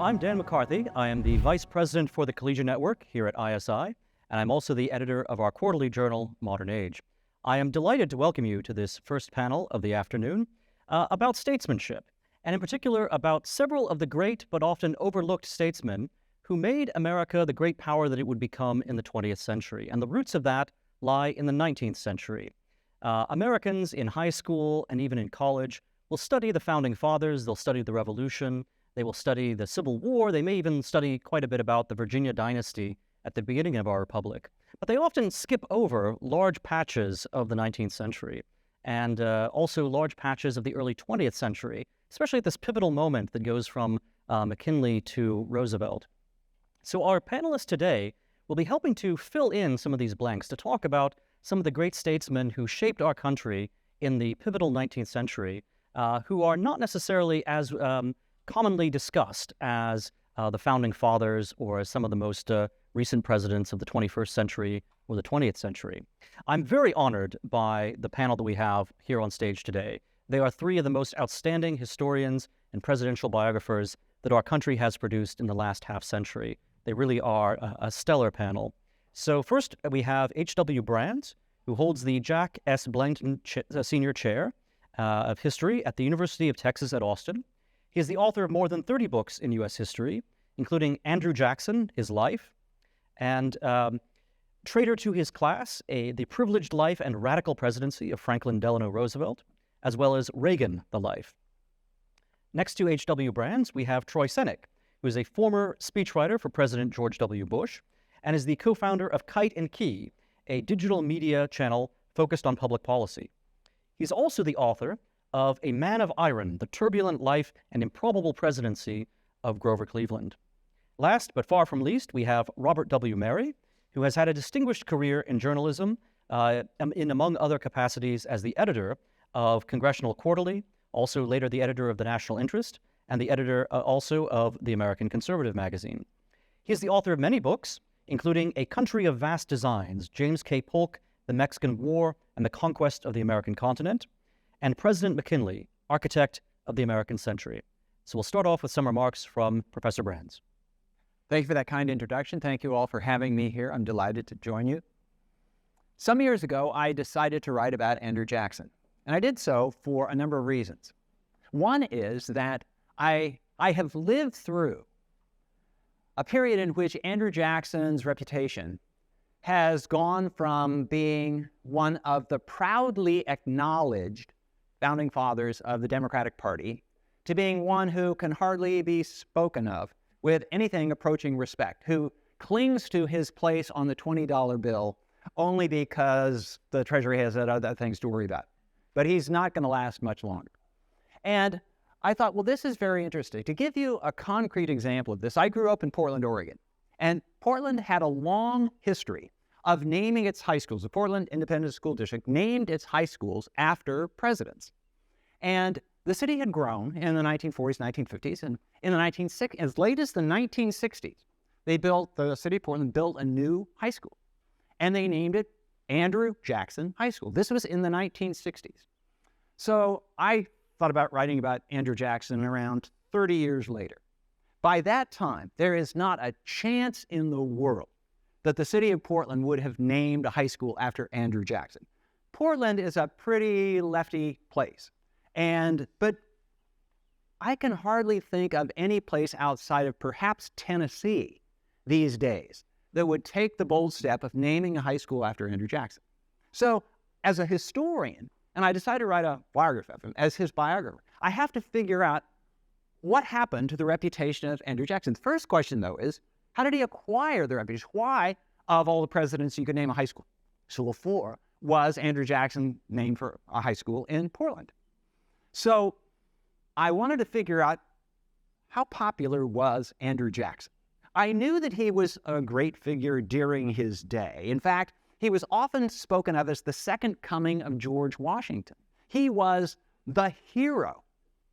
I'm Dan McCarthy. I am the Vice President for the Collegiate Network here at ISI, and I'm also the editor of our quarterly journal, Modern Age. I am delighted to welcome you to this first panel of the afternoon about statesmanship, and in particular about several of the great but often overlooked statesmen who made America the great power that it would become in the 20th century. And the roots of that lie in the 19th century. Americans in high school and even in college will study the Founding Fathers, they'll study the Revolution, they will study the Civil War, they may even study quite a bit about the Virginia dynasty at the beginning of our republic. But they often skip over large patches of the 19th century and also large patches of the early 20th century, especially at this pivotal moment that goes from McKinley to Roosevelt. So our panelists today will be helping to fill in some of these blanks to talk about some of the great statesmen who shaped our country in the pivotal 19th century, who are not necessarily as commonly discussed as the Founding Fathers or as some of the most recent presidents of the 21st century or the 20th century. I'm very honored by the panel that we have here on stage today. They are three of the most outstanding historians and presidential biographers that our country has produced in the last half century. They really are a stellar panel. So first we have H.W. Brands, who holds the Jack S. Blanton Senior Chair of History at the University of Texas at Austin. He is the author of more than 30 books in U.S. history, including Andrew Jackson, His Life, and Traitor to His Class, The Privileged Life and Radical Presidency of Franklin Delano Roosevelt, as well as Reagan, the Life. Next to H.W. Brands, we have Troy Senik, who is a former speechwriter for President George W. Bush and is the co-founder of Kite and Key, a digital media channel focused on public policy. He's also the author of A Man of Iron, The Turbulent Life and Improbable Presidency of Grover Cleveland. Last but far from least, we have Robert W. Mary, who has had a distinguished career in journalism, in among other capacities as the editor of Congressional Quarterly, also later the editor of The National Interest, and the editor also of the American Conservative magazine. He is the author of many books, including A Country of Vast Designs, James K. Polk, The Mexican War, and the Conquest of the American Continent, and President McKinley, Architect of the American Century. So we'll start off with some remarks from Professor Brands. Thank you for that kind introduction. Thank you all for having me here. I'm delighted to join you. Some years ago, I decided to write about Andrew Jackson, and I did so for a number of reasons. One is that I have lived through a period in which Andrew Jackson's reputation has gone from being one of the proudly acknowledged founding fathers of the Democratic Party to being one who can hardly be spoken of with anything approaching respect, who clings to his place on the $20 bill only because the Treasury has other things to worry about. But he's not going to last much longer. And I thought, well, this is very interesting. To give you a concrete example of this, I grew up in Portland, Oregon. And Portland had a long history of naming its high schools. The Portland Independent School District named its high schools after presidents. And the city had grown in the 1940s, 1950s, and in the 1960s, as late as the 1960s, the city of Portland built a new high school. And they named it Andrew Jackson High School. This was in the 1960s. So I thought about writing about Andrew Jackson around 30 years later. By that time, there is not a chance in the world that the city of Portland would have named a high school after Andrew Jackson. Portland is a pretty lefty place. But I can hardly think of any place outside of perhaps Tennessee these days that would take the bold step of naming a high school after Andrew Jackson. So as a historian, and I decided to write a biography of him as his biographer, I have to figure out what happened to the reputation of Andrew Jackson. The first question, though, is how did he acquire the reputation? Why, of all the presidents you could name a high school, before was Andrew Jackson named for a high school in Portland? So I wanted to figure out how popular was Andrew Jackson. I knew that he was a great figure during his day. In fact, he was often spoken of as the second coming of George Washington. He was the hero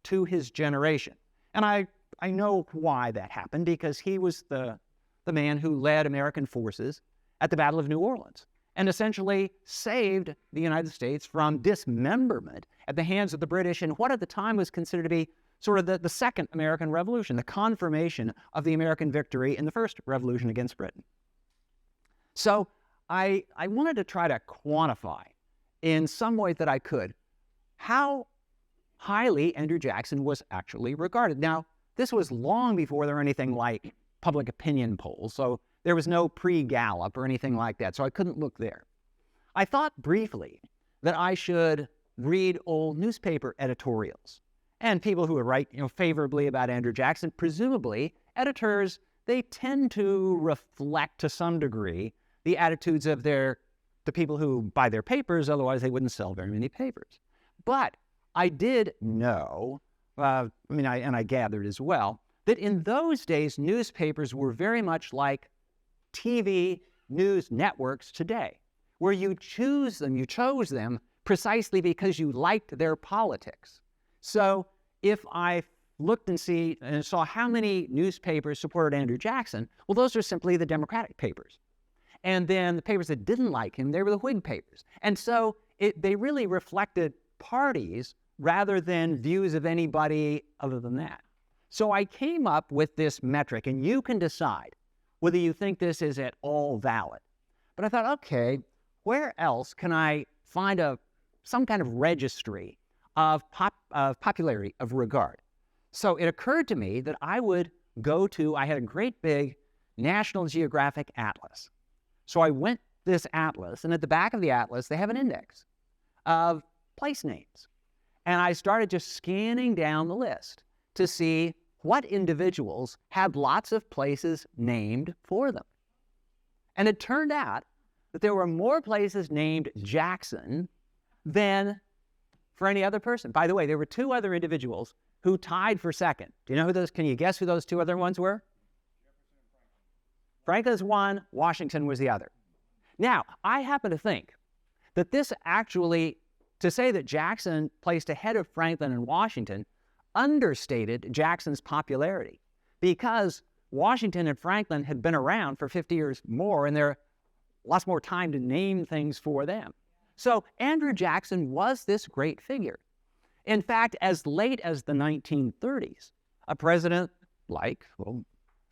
to his generation. And I know why that happened, because he was the man who led American forces at the Battle of New Orleans and essentially saved the United States from dismemberment at the hands of the British in what at the time was considered to be sort of the Second American Revolution, the confirmation of the American victory in the First Revolution against Britain. So I wanted to try to quantify in some way that I could how highly Andrew Jackson was actually regarded. Now, this was long before there were anything like public opinion polls, so there was no pre-Gallup or anything like that, so I couldn't look there. I thought briefly that I should read old newspaper editorials and people who would write, favorably about Andrew Jackson. Presumably, editors, they tend to reflect to some degree the attitudes of the people who buy their papers, otherwise they wouldn't sell very many papers. But I did know, and I gathered as well, that in those days, newspapers were very much like TV news networks today, where you chose them precisely because you liked their politics. So if I looked and saw how many newspapers supported Andrew Jackson, well, those are simply the Democratic papers. And then the papers that didn't like him, they were the Whig papers. And so they really reflected parties rather than views of anybody other than that. So I came up with this metric, and you can decide whether you think this is at all valid. But I thought, okay, where else can I find some kind of registry of popularity, of regard? So it occurred to me that I had a great big National Geographic atlas. So I went this atlas, and at the back of the atlas, they have an index of place names. And I started just scanning down the list to see what individuals had lots of places named for them. And it turned out that there were more places named Jackson than for any other person. By the way, there were two other individuals who tied for second. Do you know who those? Can you guess who those two other ones were? Franklin's one, Washington was the other. Now, I happen to think that this actually, to say that Jackson placed ahead of Franklin and Washington, understated Jackson's popularity, because Washington and Franklin had been around for 50 years more, and there are lots more time to name things for them. So Andrew Jackson was this great figure. In fact, as late as the 1930s, a president like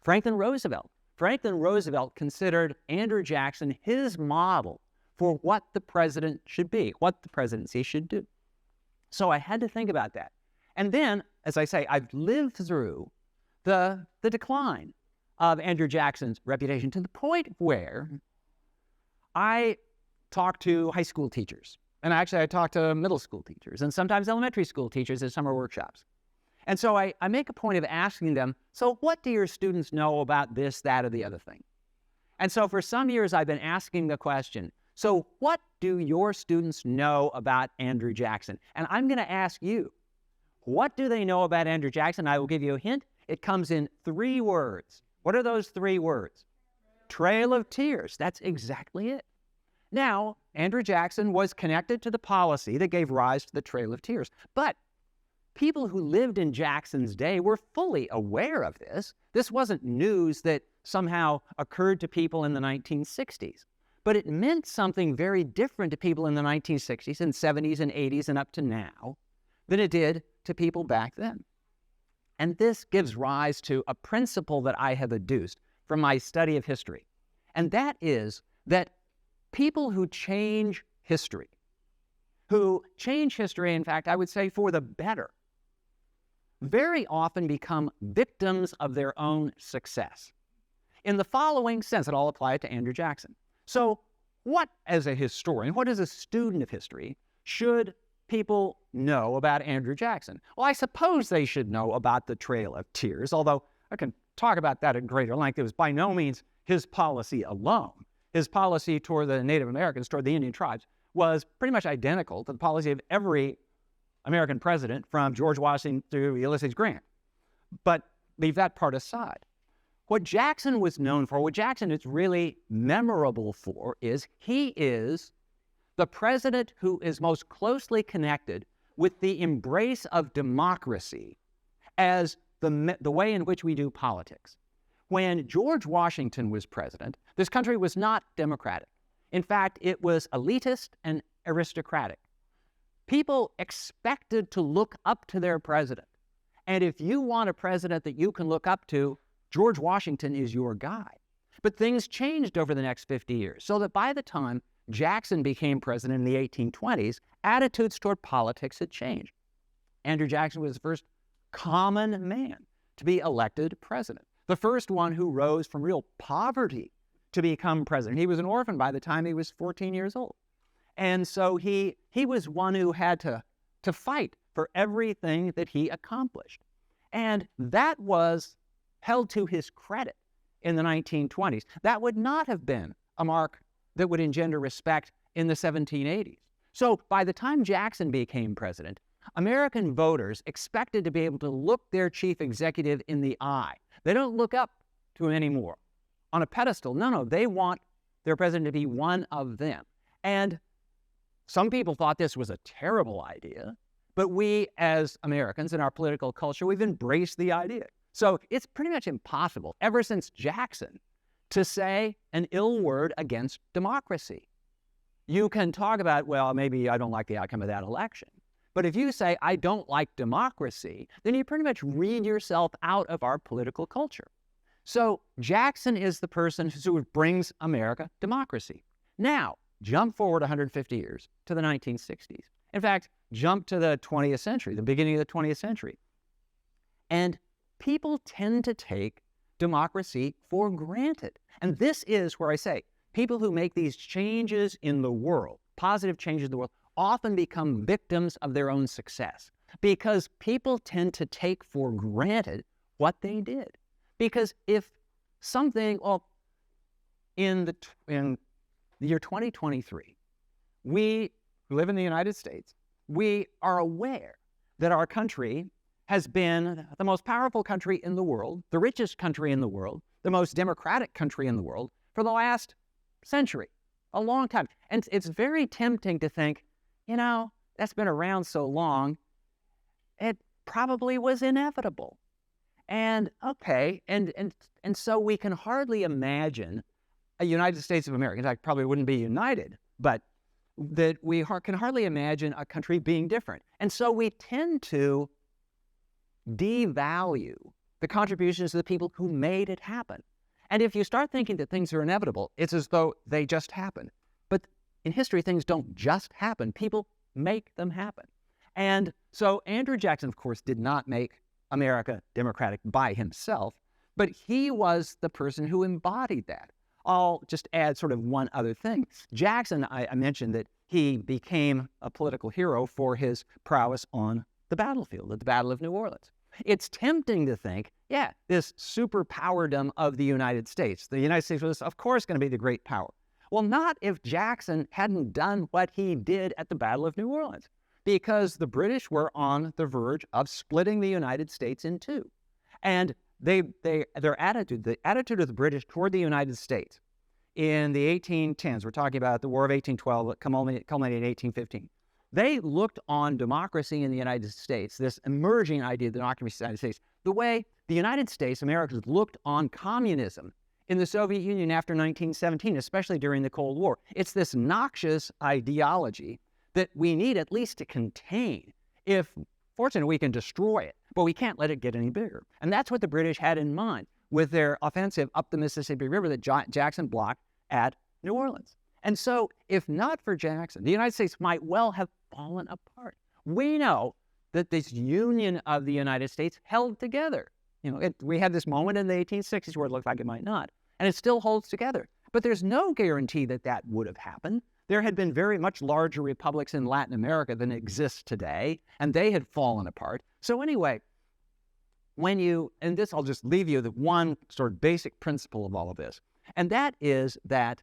Franklin Roosevelt considered Andrew Jackson his model for what the president should be, what the presidency should do. So I had to think about that. And then, as I say, I've lived through the decline of Andrew Jackson's reputation to the point where I talk to high school teachers. And actually, I talk to middle school teachers and sometimes elementary school teachers at summer workshops. And so I make a point of asking them, so what do your students know about this, that, or the other thing? And so for some years, I've been asking the question, so what do your students know about Andrew Jackson? And I'm going to ask you, what do they know about Andrew Jackson? I will give you a hint. It comes in 3 words. What are those 3 words? Trail of Tears. That's exactly it. Now, Andrew Jackson was connected to the policy that gave rise to the Trail of Tears. But people who lived in Jackson's day were fully aware of this. This wasn't news that somehow occurred to people in the 1960s. But it meant something very different to people in the 1960s and 70s and 80s and up to now than it did to people back then. And this gives rise to a principle that I have adduced from my study of history. And that is that people who change history, in fact, I would say for the better, very often become victims of their own success. In the following sense, it all applied to Andrew Jackson. So what, as a historian, what as a student of history, should people know about Andrew Jackson? Well, I suppose they should know about the Trail of Tears, although I can talk about that at greater length. It was by no means his policy alone. His policy toward the Native Americans, toward the Indian tribes, was pretty much identical to the policy of every American president from George Washington to Ulysses Grant. But leave that part aside. What Jackson was known for, what Jackson is really memorable for, is he is the president who is most closely connected with the embrace of democracy as the way in which we do politics. When George Washington was president, this country was not democratic. In fact, it was elitist and aristocratic. People expected to look up to their president And if you want a president that you can look up to, George Washington is your guy. But things changed over the next 50 years, so that by the time Jackson became president in the 1820s, attitudes toward politics had changed. Andrew Jackson was the first common man to be elected president, the first one who rose from real poverty to become president. He was an orphan by the time he was 14 years old. And so he was one who had to fight for everything that he accomplished. And that was held to his credit in the 1920s. That would not have been a mark that would engender respect in the 1780s. So by the time Jackson became president, American voters expected to be able to look their chief executive in the eye. They don't look up to him anymore on a pedestal. No, they want their president to be one of them. And some people thought this was a terrible idea, but we as Americans in our political culture, we've embraced the idea. So it's pretty much impossible, ever since Jackson, to say an ill word against democracy. You can talk about, well, maybe I don't like the outcome of that election. But if you say, I don't like democracy, then you pretty much read yourself out of our political culture. So Jackson is the person who brings America democracy. Now, jump forward 150 years to the 1960s. In fact, jump to the 20th century, the beginning of the 20th century. And people tend to take democracy for granted. And this is where I say, people who make these changes in the world, positive changes in the world, often become victims of their own success because people tend to take for granted what they did. Because if something, in the year 2023, we who live in the United States, we are aware that our country has been the most powerful country in the world, the richest country in the world, the most democratic country in the world for the last century, a long time. And it's very tempting to think, that's been around so long, it probably was inevitable. And okay, and so we can hardly imagine a United States of America. In fact, probably wouldn't be united, but that we can hardly imagine a country being different. And so we tend to devalue the contributions of the people who made it happen. And if you start thinking that things are inevitable, it's as though they just happen. But in history, things don't just happen. People make them happen. And so Andrew Jackson, of course, did not make America democratic by himself, but he was the person who embodied that. I'll just add sort of one other thing. Jackson, I mentioned that he became a political hero for his prowess on the battlefield, at the Battle of New Orleans. It's tempting to think, this superpowerdom of the United States. The United States was, of course, going to be the great power. Well, not if Jackson hadn't done what he did at the Battle of New Orleans, because the British were on the verge of splitting the United States in two. And their attitude, the attitude of the British toward the United States in the 1810s, we're talking about the War of 1812, culminated in 1815. They looked on democracy in the United States, this emerging idea of democracy in the United States, the way the United States, Americans, looked on communism in the Soviet Union after 1917, especially during the Cold War. It's this noxious ideology that we need at least to contain. If fortunately we can destroy it, but we can't let it get any bigger. And that's what the British had in mind with their offensive up the Mississippi River that Jackson blocked at New Orleans. And so if not for Jackson, the United States might well have fallen apart. We know that this union of the United States held together. We had this moment in the 1860s where it looked like it might not, and it still holds together. But there's no guarantee that that would have happened. There had been very much larger republics in Latin America than exist today, and they had fallen apart. So anyway, and this I'll just leave you with one sort of basic principle of all of this, and that is that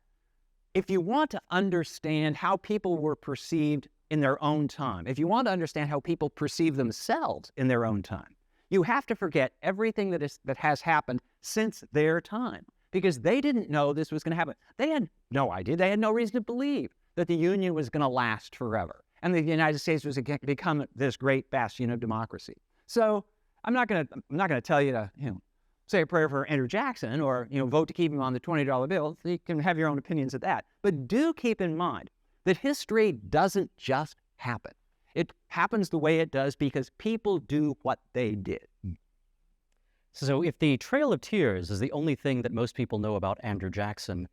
if you want to understand how people were perceived in their own time, if you want to understand how people perceive themselves in their own time, you have to forget everything that has happened since their time, because they didn't know this was going to happen. They had no idea. They had no reason to believe that the Union was going to last forever and the United States was going to become this great bastion of democracy. So I'm not going to tell you to say a prayer for Andrew Jackson or vote to keep him on the $20 bill. You can have your own opinions of that. But do keep in mind that history doesn't just happen. It happens the way it does because people do what they did. So if the Trail of Tears is the only thing that most people know about Andrew Jackson,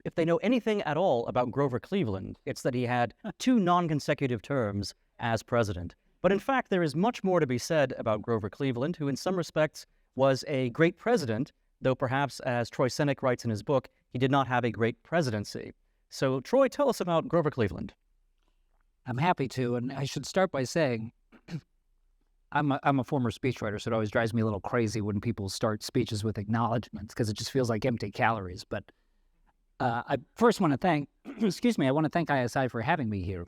if they know anything at all about Grover Cleveland, it's that he had 2 non-consecutive terms as president. But in fact, there is much more to be said about Grover Cleveland, who in some respects was a great president, though perhaps, as Troy Senik writes in his book, he did not have a great presidency. So Troy, tell us about Grover Cleveland. I'm happy to, and I should start by saying I'm a former speechwriter, so it always drives me a little crazy when people start speeches with acknowledgments because it just feels like empty calories. But I first want to thank, I want to thank ISI for having me here.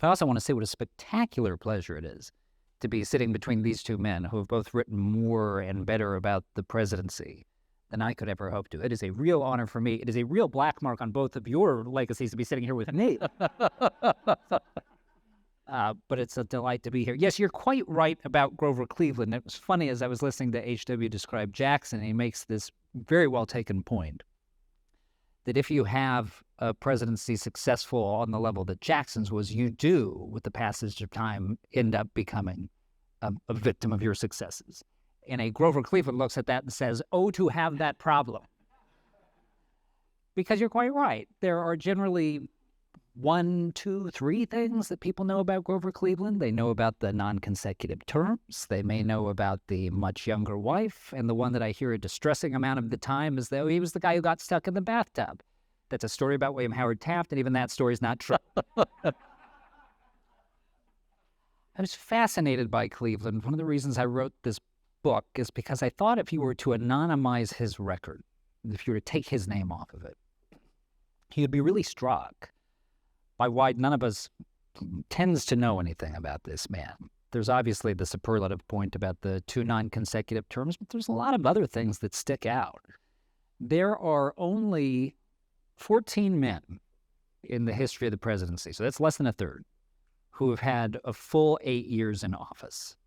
I also want to say what a spectacular pleasure it is to be sitting between these two men who have both written more and better about the presidency than I could ever hope to. It is a real honor for me. It is a real black mark on both of your legacies to be sitting here with me. But it's a delight to be here. Yes, you're quite right about Grover Cleveland. It was funny as I was listening to H.W. describe Jackson, he makes this very well taken point that if you have a presidency successful on the level that Jackson's was, you do, with the passage of time, end up becoming a victim of your successes. And a Grover Cleveland looks at that and says, oh, to have that problem. Because you're quite right. There are generally 1, 2, 3 things that people know about Grover Cleveland. They know about the non-consecutive terms. They may know about the much younger wife. And the one that I hear a distressing amount of the time is that he was the guy who got stuck in the bathtub. That's a story about William Howard Taft, and even that story is not true. I was fascinated by Cleveland. One of the reasons I wrote this book is because I thought if you were to anonymize his record, if you were to take his name off of it, he would be really struck by why none of us tends to know anything about this man. There's obviously the superlative point about the 2 non-consecutive terms, but there's a lot of other things that stick out. There are only 14 men in the history of the presidency, so that's less than a third, who have had a full 8 years in office.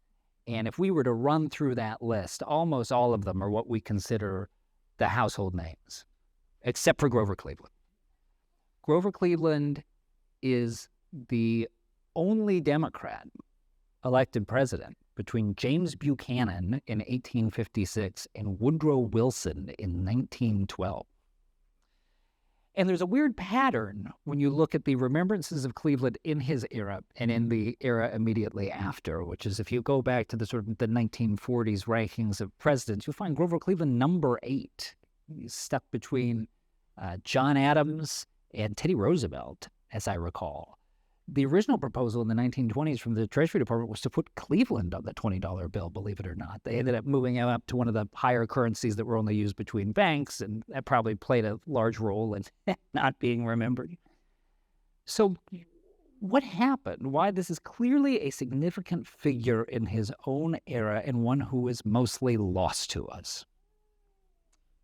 And if we were to run through that list, almost all of them are what we consider the household names, except for Grover Cleveland. Grover Cleveland is the only Democrat elected president between James Buchanan in 1856 and Woodrow Wilson in 1912. And there's a weird pattern when you look at the remembrances of Cleveland in his era and in the era immediately after, which is if you go back to the sort of the 1940s rankings of presidents, you'll find Grover Cleveland number 8. He's stuck between John Adams and Teddy Roosevelt, as I recall. The original proposal in the 1920s from the Treasury Department was to put Cleveland on the $20 bill, believe it or not. They ended up moving him up to one of the higher currencies that were only used between banks, and that probably played a large role in not being remembered. So what happened? Why this is clearly a significant figure in his own era and one who is mostly lost to us.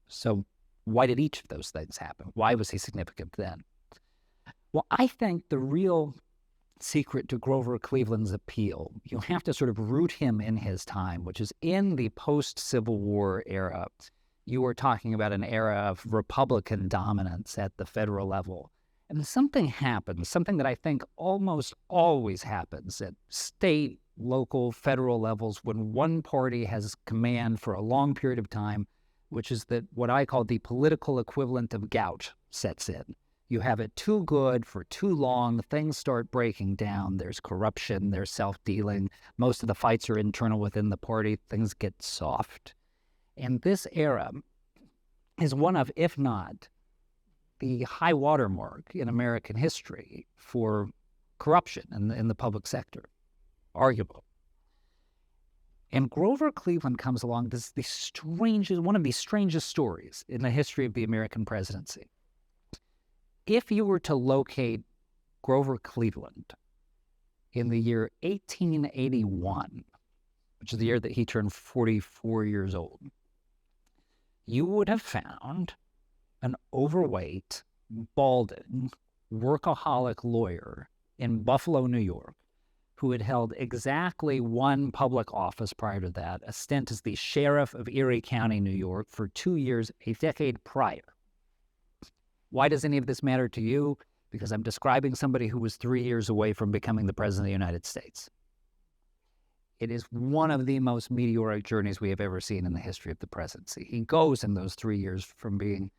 So why did each of those things happen? Why was he significant then? Well, I think the real secret to Grover Cleveland's appeal, you have to sort of root him in his time, which is in the post-Civil War era. You were talking about an era of Republican dominance at the federal level. And something happened, something that I think almost always happens at state, local, federal levels when one party has command for a long period of time, which is that what I call the political equivalent of gout sets in. You have it too good for too long, things start breaking down, there's corruption, there's self-dealing, most of the fights are internal within the party, things get soft. And this era is one of, if not, the high watermark in American history for corruption in the public sector, arguable. And Grover Cleveland comes along, this is the strangest, one of the strangest stories in the history of the American presidency. If you were to locate Grover Cleveland in the year 1881, which is the year that he turned 44 years old, you would have found an overweight, balding, workaholic lawyer in Buffalo, New York, who had held exactly one public office prior to that, a stint as the sheriff of Erie County, New York, for 2 years, a decade prior. Why does any of this matter to you? because I'm describing somebody who was 3 years away from becoming the President of the United States. It is one of the most meteoric journeys we have ever seen in the history of the presidency. He goes in those 3 years from being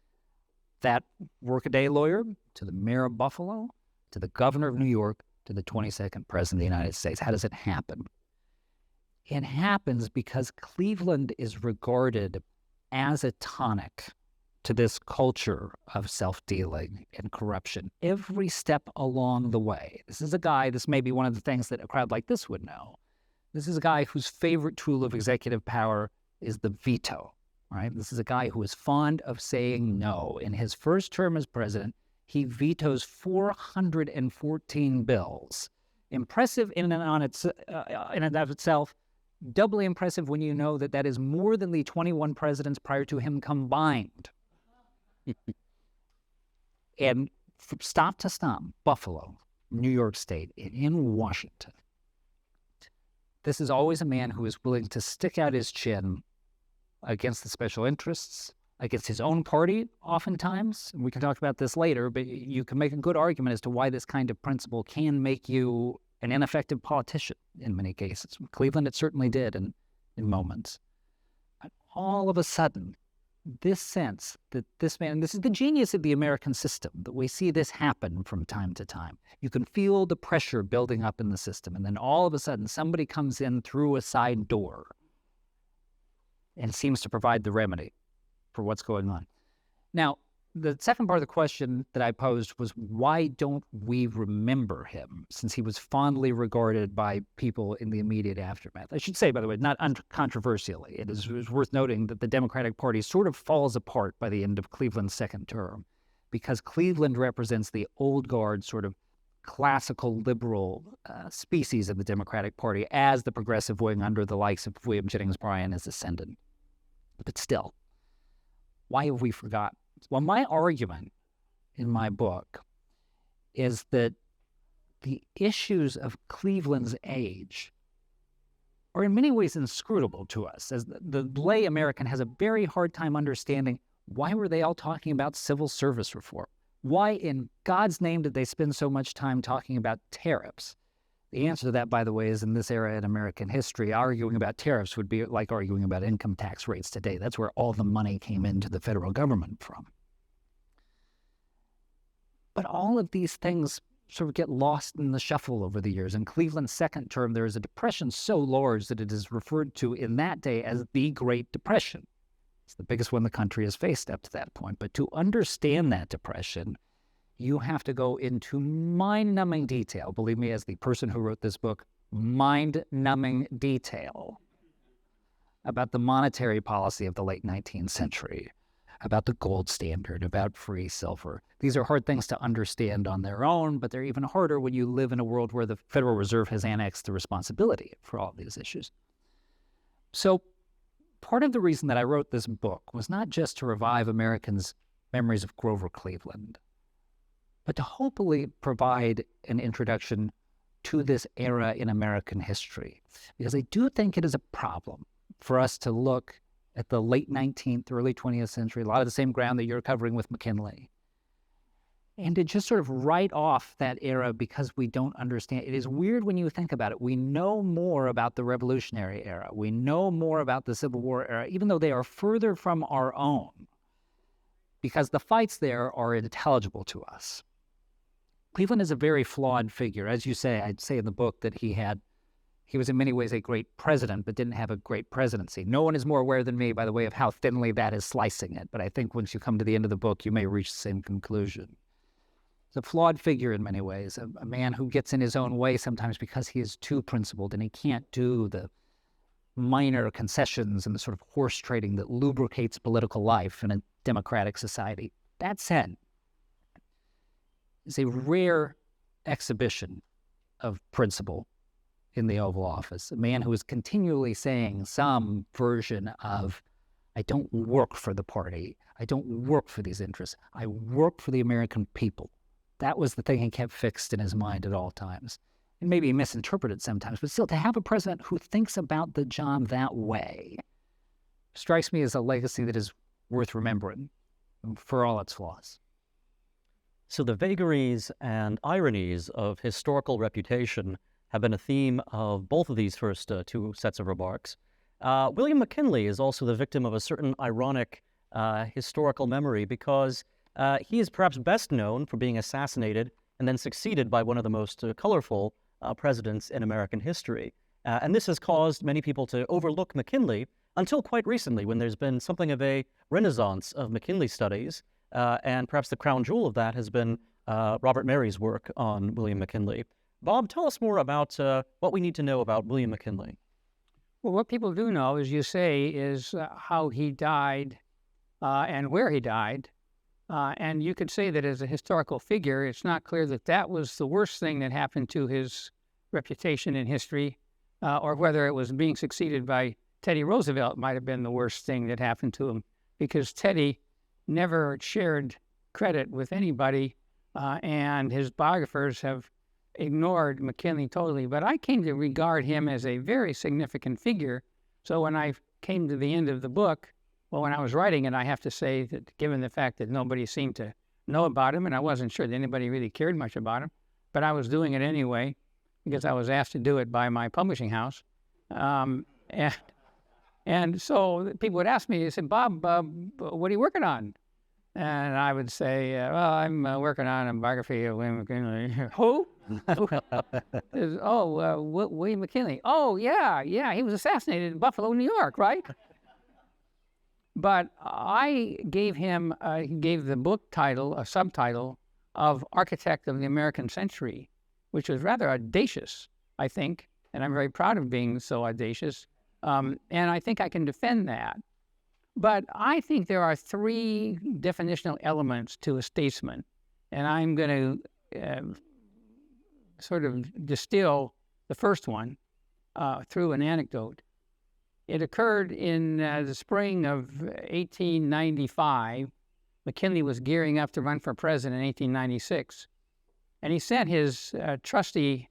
that workaday lawyer to the mayor of Buffalo, to the governor of New York, to the 22nd president of the United States. How does it happen? It happens because Cleveland is regarded as a tonic to this culture of self-dealing and corruption every step along the way. This is a guy, this may be one of the things that a crowd like this would know. This is a guy whose favorite tool of executive power is the veto, right? This is a guy who is fond of saying no. In his first term as president, he vetoes 414 bills. Impressive in and of itself, doubly impressive when you know that that is more than the 21 presidents prior to him combined. And from stop to stop, Buffalo, New York State, and in Washington, this is always a man who is willing to stick out his chin against the special interests, against his own party oftentimes. And we can talk about this later, but you can make a good argument as to why this kind of principle can make you an ineffective politician in many cases. Cleveland, it certainly did in moments. But all of a sudden, this sense that this man, and this is the genius of the American system, that we see this happen from time to time. You can feel the pressure building up in the system, and then all of a sudden somebody comes in through a side door and seems to provide the remedy for what's going on. Now, the second part of the question that I posed was, why don't we remember him, since he was fondly regarded by people in the immediate aftermath? I should say, by the way, not uncontroversially, it is worth noting that the Democratic Party sort of falls apart by the end of Cleveland's second term, because Cleveland represents the old guard, sort of classical liberal species of the Democratic Party as the progressive wing under the likes of William Jennings Bryan is ascendant. But still, why have we forgotten? Well, my argument in my book is that the issues of Cleveland's age are in many ways inscrutable to us, as the lay American has a very hard time understanding why were they all talking about civil service reform? Why in God's name did they spend so much time talking about tariffs? The answer to that, by the way, is in this era in American history, arguing about tariffs would be like arguing about income tax rates today. That's where all the money came into the federal government from. But all of these things sort of get lost in the shuffle over the years. In Cleveland's second term, there is a depression so large that it is referred to in that day as the Great Depression. It's the biggest one the country has faced up to that point. But to understand that depression, you have to go into mind-numbing detail. Believe me, as the person who wrote this book, mind-numbing detail about the monetary policy of the late 19th century, about the gold standard, about free silver. These are hard things to understand on their own, but they're even harder when you live in a world where the Federal Reserve has annexed the responsibility for all of these issues. So part of the reason that I wrote this book was not just to revive Americans' memories of Grover Cleveland, but to hopefully provide an introduction to this era in American history. Because I do think it is a problem for us to look at the late 19th, early 20th century, a lot of the same ground that you're covering with McKinley, and to just sort of write off that era because we don't understand. It is weird when you think about it. We know more about the Revolutionary era. We know more about the Civil War era, even though they are further from our own, because the fights there are intelligible to us. Cleveland is a very flawed figure. As you say, I'd say in the book that he was in many ways a great president, but didn't have a great presidency. No one is more aware than me, by the way, of how thinly that is slicing it. But I think once you come to the end of the book, you may reach the same conclusion. He's a flawed figure in many ways, a man who gets in his own way sometimes because he is too principled and he can't do the minor concessions and the sort of horse trading that lubricates political life in a democratic society. That said, it's a rare exhibition of principle in the Oval Office, a man who is continually saying some version of, I don't work for the party, I don't work for these interests, I work for the American people. That was the thing he kept fixed in his mind at all times. And maybe he misinterpreted sometimes, but still, to have a president who thinks about the job that way strikes me as a legacy that is worth remembering for all its flaws. So the vagaries and ironies of historical reputation have been a theme of both of these first two sets of remarks. William McKinley is also the victim of a certain ironic historical memory because he is perhaps best known for being assassinated and then succeeded by one of the most colorful presidents in American history. And this has caused many people to overlook McKinley until quite recently, when there's been something of a renaissance of McKinley studies. And perhaps the crown jewel of that has been Robert Mary's work on William McKinley. Bob, tell us more about what we need to know about William McKinley. Well, what people do know, as you say, is how he died and where he died. And you could say that as a historical figure, it's not clear that that was the worst thing that happened to his reputation in history, or whether it was being succeeded by Teddy Roosevelt might have been the worst thing that happened to him, because Teddy never shared credit with anybody, and his biographers have ignored McKinley totally. But I came to regard him as a very significant figure. So when I came to the end of the book, well, when I was writing it, I have to say that given the fact that nobody seemed to know about him, and I wasn't sure that anybody really cared much about him, but I was doing it anyway because I was asked to do it by my publishing house. And so people would ask me, they said, Bob, what are you working on? And I would say, well, I'm working on a biography of William McKinley. Who? William McKinley. Oh, yeah, he was assassinated in Buffalo, New York, right? But I gave him, he gave the book title, a subtitle of Architect of the American Century, which was rather audacious, I think, and I'm very proud of being so audacious. And I think I can defend that. But I think there are three definitional elements to a statesman, and I'm going to sort of distill the first one through an anecdote. It occurred in the spring of 1895. McKinley was gearing up to run for president in 1896, and he sent his trusty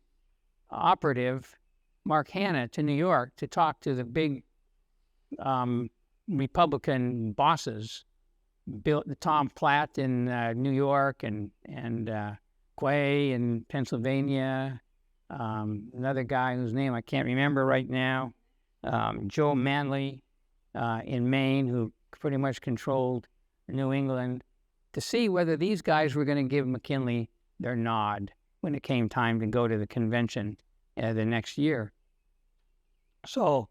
operative, Mark Hanna, to New York to talk to the big Republican bosses, Tom Platt in New York and Quay in Pennsylvania, another guy whose name I can't remember right now, Joe Manley in Maine, who pretty much controlled New England, to see whether these guys were going to give McKinley their nod when it came time to go to the convention the next year. So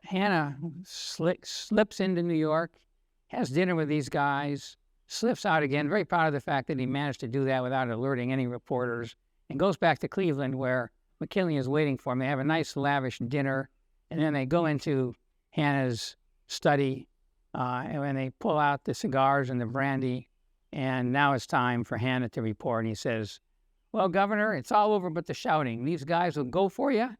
Hanna slips into New York, has dinner with these guys, slips out again, very proud of the fact that he managed to do that without alerting any reporters, and goes back to Cleveland where McKinley is waiting for him. They have a nice lavish dinner, and then they go into Hanna's study, and when they pull out the cigars and the brandy, and now it's time for Hanna to report, and he says, well, Governor, it's all over but the shouting. These guys will go for you,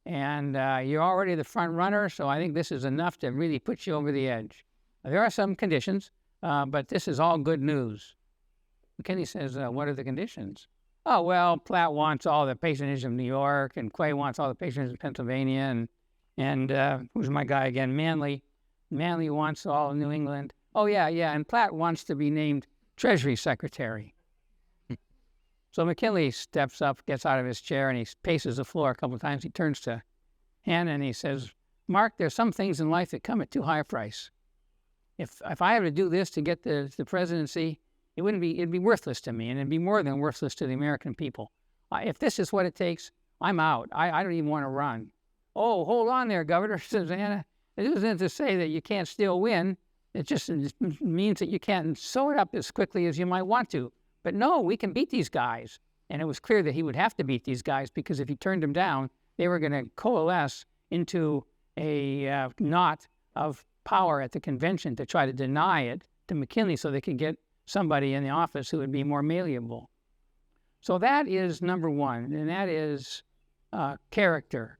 and you're already the front runner, so I think this is enough to really put you over the edge. There are some conditions, but this is all good news. McKinley says, what are the conditions? Oh, well, Platt wants all the patronage of New York, and Quay wants all the patronage of Pennsylvania, and who's my guy again? Manley. Manley wants all of New England. Oh, yeah, and Platt wants to be named Treasury Secretary. So McKinley steps up, gets out of his chair, and he paces the floor a couple of times. He turns to Hanna and he says, Mark, there's some things in life that come at too high a price. If I have to do this to get the presidency, it'd be worthless to me, and it'd be more than worthless to the American people. If this is what it takes, I'm out. I don't even want to run. Oh, hold on there, Governor, says Hanna. It isn't to say that you can't still win. It just means that you can't sew it up as quickly as you might want to. But no, we can beat these guys. And it was clear that he would have to beat these guys, because if he turned them down, they were going to coalesce into a knot of power at the convention to try to deny it to McKinley so they could get somebody in the office who would be more malleable. So that is number one, and that is character.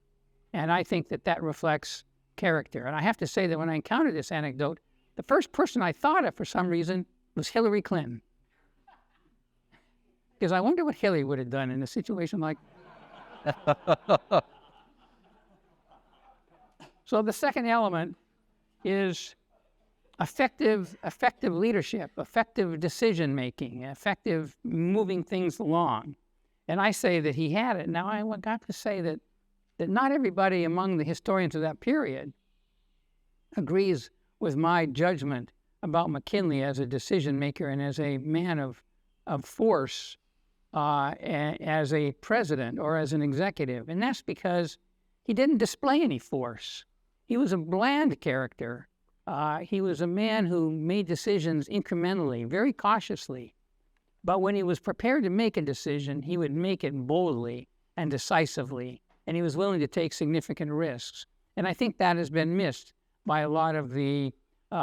And I think that reflects character. And I have to say that when I encountered this anecdote, the first person I thought of for some reason was Hillary Clinton. Because I wonder what Hillary would have done in a situation like that. So the second element is effective leadership, effective decision making, effective moving things along. And I say that he had it. Now I got to say that not everybody among the historians of that period agrees with my judgment about McKinley as a decision maker and as a man of force, as a president or as an executive. And that's because he didn't display any force. He was a bland character. He was a man who made decisions incrementally, very cautiously. But when he was prepared to make a decision, he would make it boldly and decisively, and he was willing to take significant risks. And I think that has been missed by a lot of the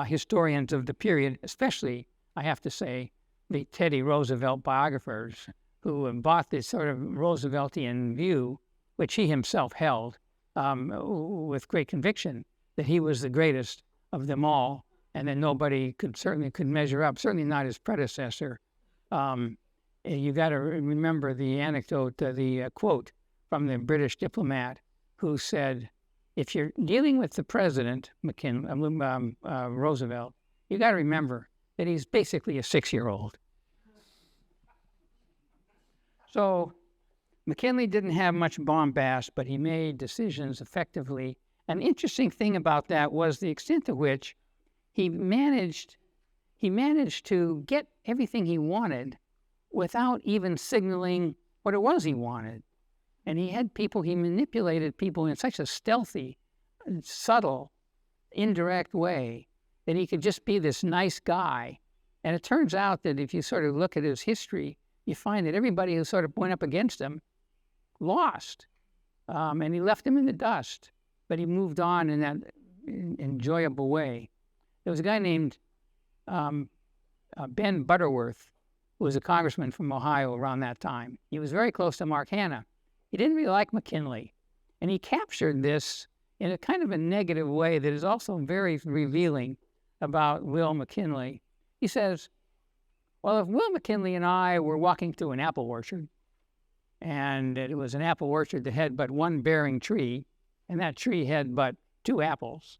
historians of the period, especially, I have to say, the Teddy Roosevelt biographers, who bought this sort of Rooseveltian view, which he himself held with great conviction, that he was the greatest of them all, and that nobody could measure up, certainly not his predecessor. You got to remember the anecdote, the quote from the British diplomat who said, if you're dealing with the president, Roosevelt, you got to remember that he's basically a 6-year-old. So McKinley didn't have much bombast, but he made decisions effectively. An interesting thing about that was the extent to which he managed to get everything he wanted without even signaling what it was he wanted. And he manipulated people in such a stealthy, subtle, indirect way that he could just be this nice guy. And it turns out that if you sort of look at his history, you find that everybody who sort of went up against him lost. And he left him in the dust, but he moved on in that enjoyable way. There was a guy named Ben Butterworth, who was a congressman from Ohio around that time. He was very close to Mark Hanna. He didn't really like McKinley, and he captured this in a kind of a negative way that is also very revealing about Will McKinley. He says, well, if Will McKinley and I were walking through an apple orchard, and it was an apple orchard that had but one bearing tree, and that tree had but 2 apples,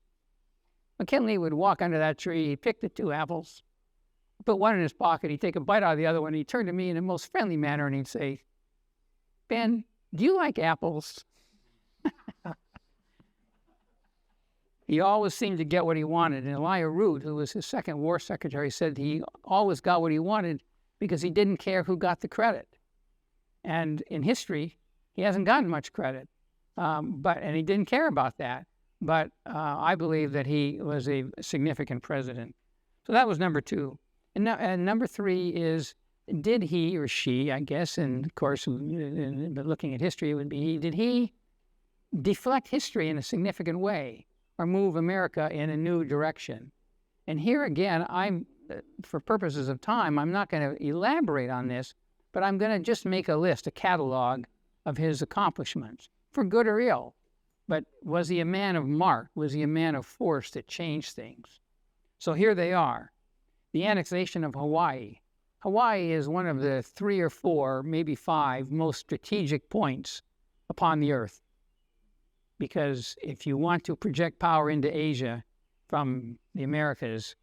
McKinley would walk under that tree, he'd pick the 2 apples, put one in his pocket, he'd take a bite out of the other one, he'd turn to me in the most friendly manner, and he'd say, Ben, do you like apples? He always seemed to get what he wanted. And Elijah Root, who was his second war secretary, said he always got what he wanted because he didn't care who got the credit. And in history, he hasn't gotten much credit, and he didn't care about that. But I believe that he was a significant president. So that was number 2. And number 3 is, did he or she, I guess, and of course, looking at history, it would be, did he deflect history in a significant way or move America in a new direction? And here again, for purposes of time, I'm not going to elaborate on this, but I'm going to just make a list, a catalog of his accomplishments, for good or ill. But was he a man of mark? Was he a man of force that changed things? So here they are. The annexation of Hawaii. Hawaii is one of the 3 or 4, maybe 5 most strategic points upon the earth. Because if you want to project power into Asia from the Americas,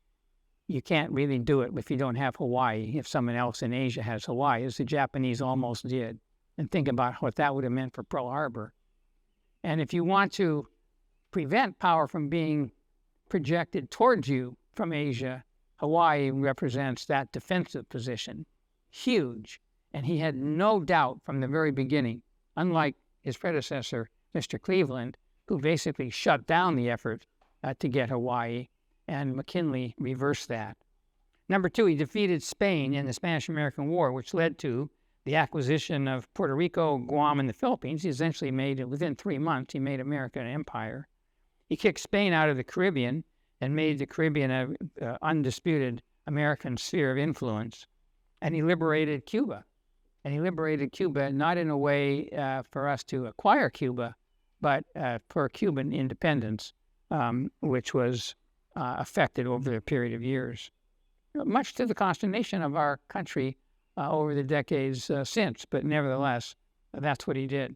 you can't really do it if you don't have Hawaii, if someone else in Asia has Hawaii, as the Japanese almost did. And think about what that would have meant for Pearl Harbor. And if you want to prevent power from being projected towards you from Asia, Hawaii represents that defensive position. Huge. And he had no doubt from the very beginning, unlike his predecessor, Mr. Cleveland, who basically shut down the effort to get Hawaii, and McKinley reversed that. Number 2, he defeated Spain in the Spanish-American War, which led to the acquisition of Puerto Rico, Guam, and the Philippines. He essentially made, within 3 months, he made America an empire. He kicked Spain out of the Caribbean and made the Caribbean an undisputed American sphere of influence. And he liberated Cuba. And he liberated Cuba not in a way for us to acquire Cuba, but for Cuban independence, which was affected over a period of years, much to the consternation of our country over the decades since. But nevertheless, that's what he did.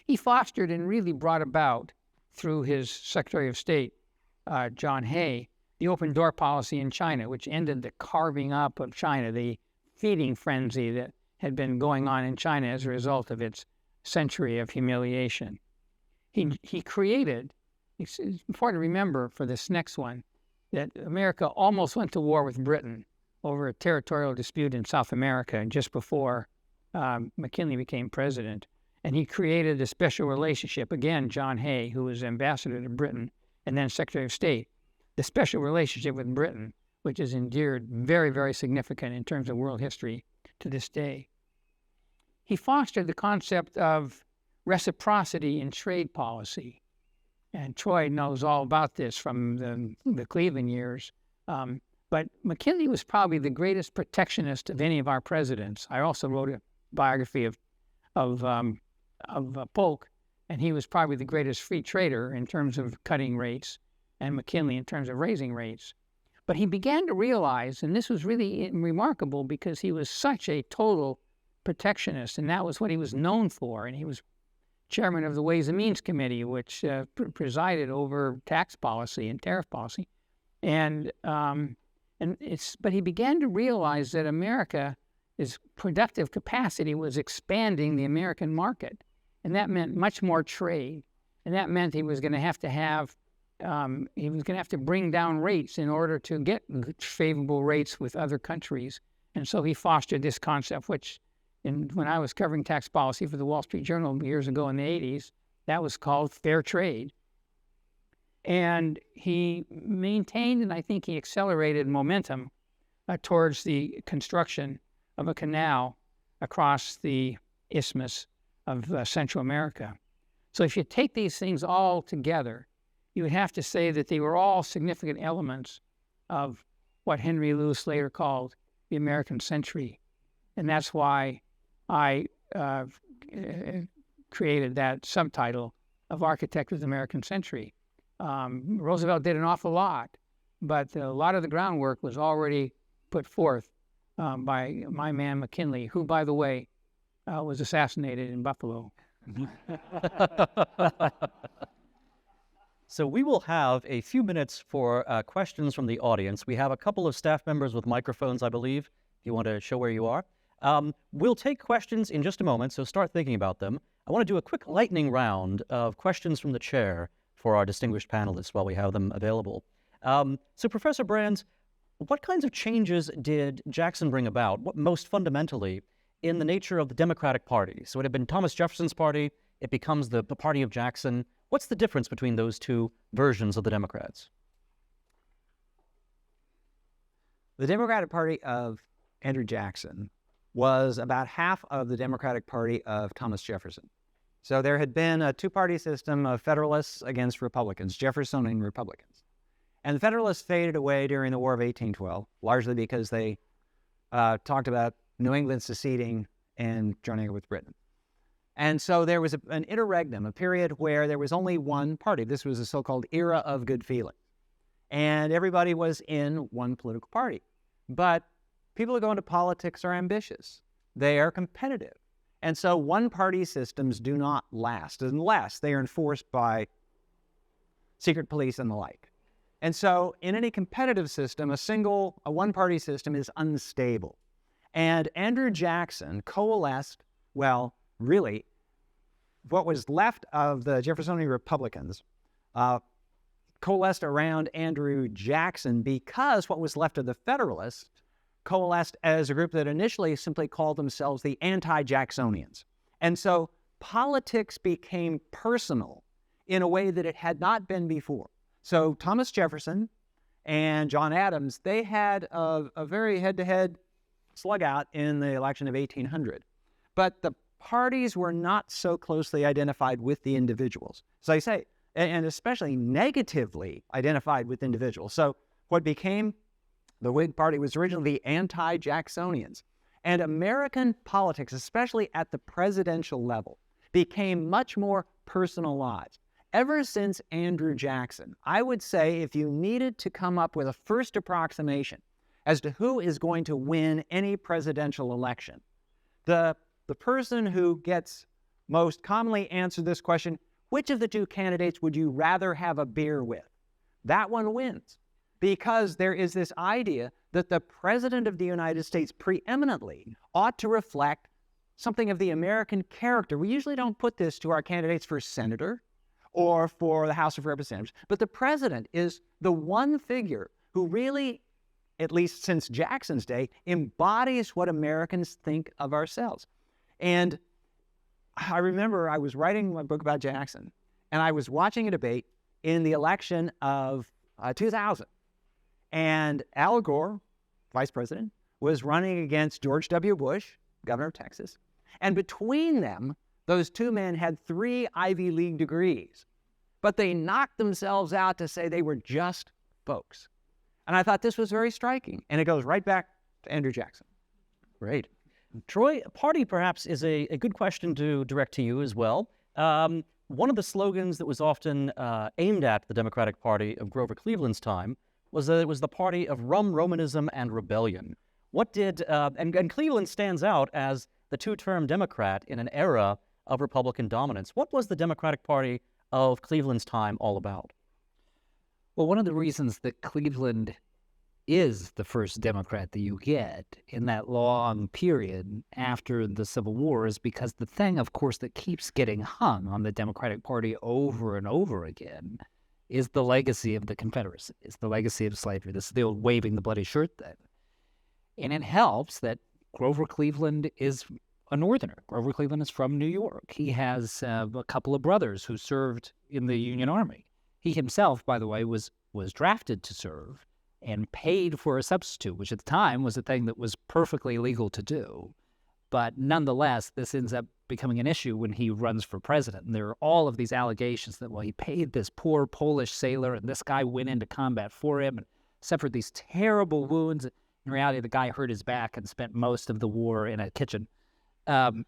He fostered and really brought about, through his Secretary of State, John Hay, the open door policy in China, which ended the carving up of China, the feeding frenzy that had been going on in China as a result of its century of humiliation. He created, it's important to remember for this next one, that America almost went to war with Britain over a territorial dispute in South America just before McKinley became president. And he created a special relationship, again, John Hay, who was ambassador to Britain and then Secretary of State, the special relationship with Britain, which is endeared very, very significant in terms of world history to this day. He fostered the concept of reciprocity in trade policy. And Troy knows all about this from the Cleveland years. But McKinley was probably the greatest protectionist of any of our presidents. I also wrote a biography of Polk, and he was probably the greatest free trader in terms of cutting rates, and McKinley in terms of raising rates. But he began to realize, and this was really remarkable because he was such a total protectionist, and that was what he was known for. And he was chairman of the Ways and Means Committee, which presided over tax policy and tariff policy. But he began to realize that America's productive capacity was expanding the American market, and that meant much more trade, and that meant he was going to have to bring down rates in order to get favorable rates with other countries. And so he fostered this concept, which when I was covering tax policy for the Wall Street Journal years ago in the 80s, that was called fair trade. And he maintained, and I think he accelerated momentum towards the construction of a canal across the isthmus of Central America. So if you take these things all together, you would have to say that they were all significant elements of what Henry Louis later called the American century. And that's why I created that subtitle of Architect of the American Century. Roosevelt did an awful lot, but a lot of the groundwork was already put forth by my man McKinley, who, by the way, was assassinated in Buffalo. So we will have a few minutes for questions from the audience. We have a couple of staff members with microphones, I believe, if you want to show where you are. We'll take questions in just a moment, so start thinking about them. I want to do a quick lightning round of questions from the chair for our distinguished panelists while we have them available. So Professor Brands, what kinds of changes did Jackson bring about, what most fundamentally, in the nature of the Democratic Party? So it had been Thomas Jefferson's party, it becomes the party of Jackson. What's the difference between those two versions of the Democrats? The Democratic Party of Andrew Jackson was about half of the Democratic Party of Thomas Jefferson. So there had been a two-party system of Federalists against Republicans, Jeffersonian Republicans. And the Federalists faded away during the War of 1812, largely because they talked about New England seceding and joining up with Britain. And so there was an interregnum, a period where there was only one party. This was a so-called era of good feeling. And everybody was in one political party. But people who go into politics are ambitious. They are competitive. And so one-party systems do not last unless they are enforced by secret police and the like. And so in any competitive system, a one-party system is unstable. And Andrew Jackson coalesced, well, really, what was left of the Jeffersonian Republicans coalesced around Andrew Jackson because what was left of the Federalists coalesced as a group that initially simply called themselves the anti-Jacksonians. And so politics became personal in a way that it had not been before. So Thomas Jefferson and John Adams, they had a very head-to-head slug out in the election of 1800. But the parties were not so closely identified with the individuals. So I say, and especially negatively identified with individuals. So what became the Whig Party was originally the anti-Jacksonians. And American politics, especially at the presidential level, became much more personalized. Ever since Andrew Jackson, I would say if you needed to come up with a first approximation as to who is going to win any presidential election, the person who gets most commonly answered this question, which of the two candidates would you rather have a beer with? That one wins. because there is this idea that the President of the United States preeminently ought to reflect something of the American character. We usually don't put this to our candidates for senator or for the House of Representatives, but the President is the one figure who really, at least since Jackson's day, embodies what Americans think of ourselves. And I remember I was writing my book about Jackson, and I was watching a debate in the election of 2000. And Al Gore, vice president, was running against George W. Bush, governor of Texas. And between them, those two men had 3 Ivy League degrees. But they knocked themselves out to say they were just folks. And I thought this was very striking. And it goes right back to Andrew Jackson. Great. Troy, party perhaps is a good question to direct to you as well. One of the slogans that was often aimed at the Democratic Party of Grover Cleveland's time was that it was the party of rum, Romanism, and rebellion. What did, and Cleveland stands out as the two-term Democrat in an era of Republican dominance. What was the Democratic Party of Cleveland's time all about? Well, one of the reasons that Cleveland is the first Democrat that you get in that long period after the Civil War is because the thing, of course, that keeps getting hung on the Democratic Party over and over again is the legacy of the Confederacy, is the legacy of slavery. This is the old waving the bloody shirt thing. And it helps that Grover Cleveland is a Northerner. Grover Cleveland is from New York. He has a couple of brothers who served in the Union Army. He himself, by the way, was drafted to serve and paid for a substitute, which at the time was a thing that was perfectly legal to do. But nonetheless, this ends up becoming an issue when he runs for president. And there are all of these allegations that, well, he paid this poor Polish sailor, and this guy went into combat for him and suffered these terrible wounds. In reality, the guy hurt his back and spent most of the war in a kitchen. But